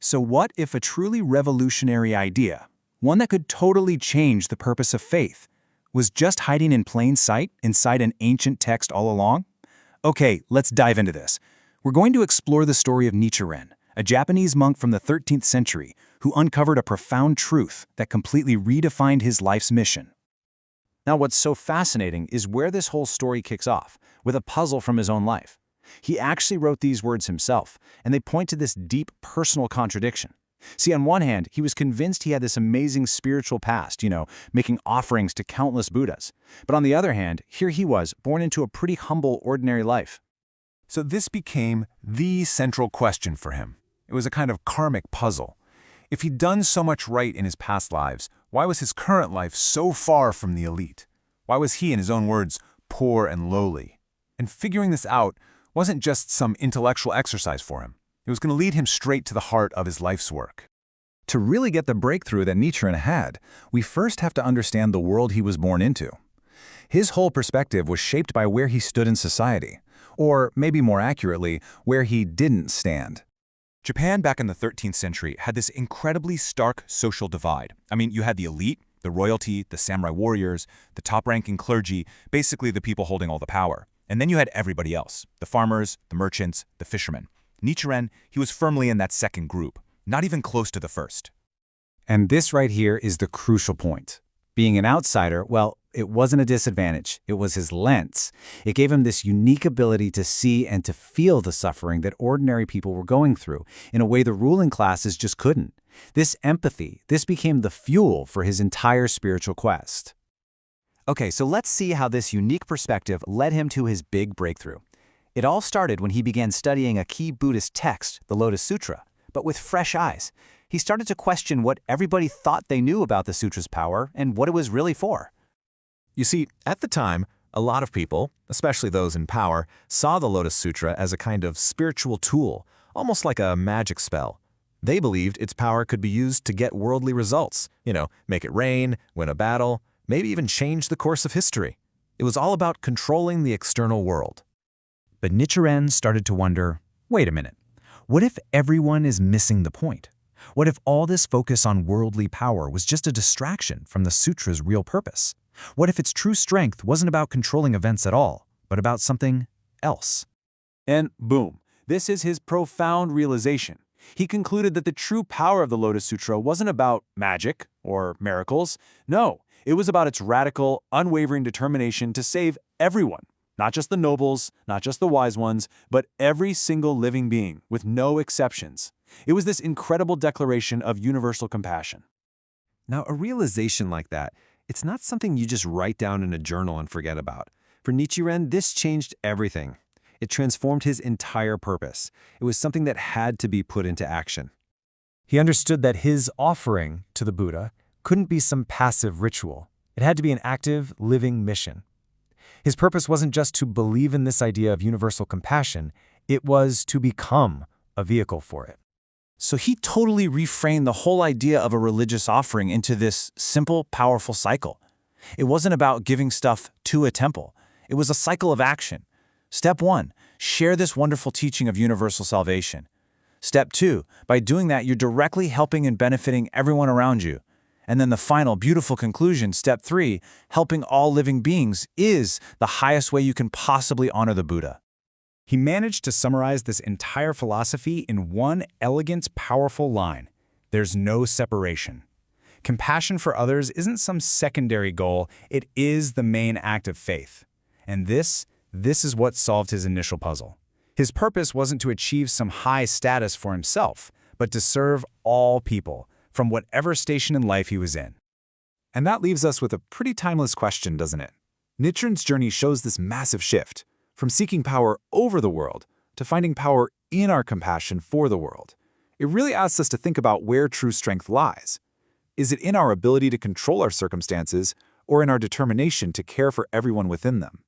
So what if a truly revolutionary idea, one that could totally change the purpose of faith, was just hiding in plain sight inside an ancient text all along? Okay, let's dive into this. We're going to explore the story of Nichiren, a Japanese monk from the 13th century who uncovered a profound truth that completely redefined his life's mission. Now, what's so fascinating is where this whole story kicks off, with a puzzle from his own life. He actually wrote these words himself, and they point to this deep personal contradiction. See, on one hand, he was convinced he had this amazing spiritual past, making offerings to countless Buddhas. But on the other hand, here he was, born into a pretty humble, ordinary life. So this became the central question for him. It was a kind of karmic puzzle. If he'd done so much right in his past lives, why was his current life so far from the elite? Why was he, in his own words, poor and lowly? And figuring this out wasn't just some intellectual exercise for him. It was going to lead him straight to the heart of his life's work. To really get the breakthrough that Nichiren had, we first have to understand the world he was born into. His whole perspective was shaped by where he stood in society, or maybe more accurately, where he didn't stand. Japan back in the 13th century had this incredibly stark social divide. I mean, you had the elite, the royalty, the samurai warriors, the top-ranking clergy, basically the people holding all the power. And then you had everybody else, the farmers, the merchants, the fishermen. Nichiren, he was firmly in that second group, not even close to the first. And this right here is the crucial point. Being an outsider, well, it wasn't a disadvantage. It was his lens. It gave him this unique ability to see and to feel the suffering that ordinary people were going through in a way the ruling classes just couldn't. This empathy, this became the fuel for his entire spiritual quest. Okay, so let's see how this unique perspective led him to his big breakthrough. It all started when he began studying a key Buddhist text, the Lotus Sutra, but with fresh eyes. He started to question what everybody thought they knew about the sutra's power and what it was really for. You see, at the time, a lot of people, especially those in power, saw the Lotus Sutra as a kind of spiritual tool, almost like a magic spell. They believed its power could be used to get worldly results, make it rain, win a battle, maybe even change the course of history. It was all about controlling the external world. But Nichiren started to wonder, wait a minute, what if everyone is missing the point? What if all this focus on worldly power was just a distraction from the sutra's real purpose? What if its true strength wasn't about controlling events at all, but about something else? And boom, this is his profound realization. He concluded that the true power of the Lotus Sutra wasn't about magic or miracles. No, it was about its radical, unwavering determination to save everyone. Not just the nobles, not just the wise ones, but every single living being, with no exceptions. It was this incredible declaration of universal compassion. Now, a realization like that, it's not something you just write down in a journal and forget about. For Nichiren, this changed everything. It transformed his entire purpose. It was something that had to be put into action. He understood that his offering to the Buddha couldn't be some passive ritual. It had to be an active, living mission. His purpose wasn't just to believe in this idea of universal compassion, it was to become a vehicle for it. So he totally reframed the whole idea of a religious offering into this simple, powerful cycle. It wasn't about giving stuff to a temple. It was a cycle of action. Step 1, share this wonderful teaching of universal salvation. Step 2, by doing that, you're directly helping and benefiting everyone around you. And then the final, beautiful conclusion, step 3, helping all living beings is the highest way you can possibly honor the Buddha. He managed to summarize this entire philosophy in one elegant, powerful line. There's no separation. Compassion for others isn't some secondary goal, it is the main act of faith. And this is what solved his initial puzzle. His purpose wasn't to achieve some high status for himself, but to serve all people, from whatever station in life he was in. And that leaves us with a pretty timeless question, doesn't it? Nichiren's journey shows this massive shift, from seeking power over the world to finding power in our compassion for the world. It really asks us to think about where true strength lies. Is it in our ability to control our circumstances, or in our determination to care for everyone within them?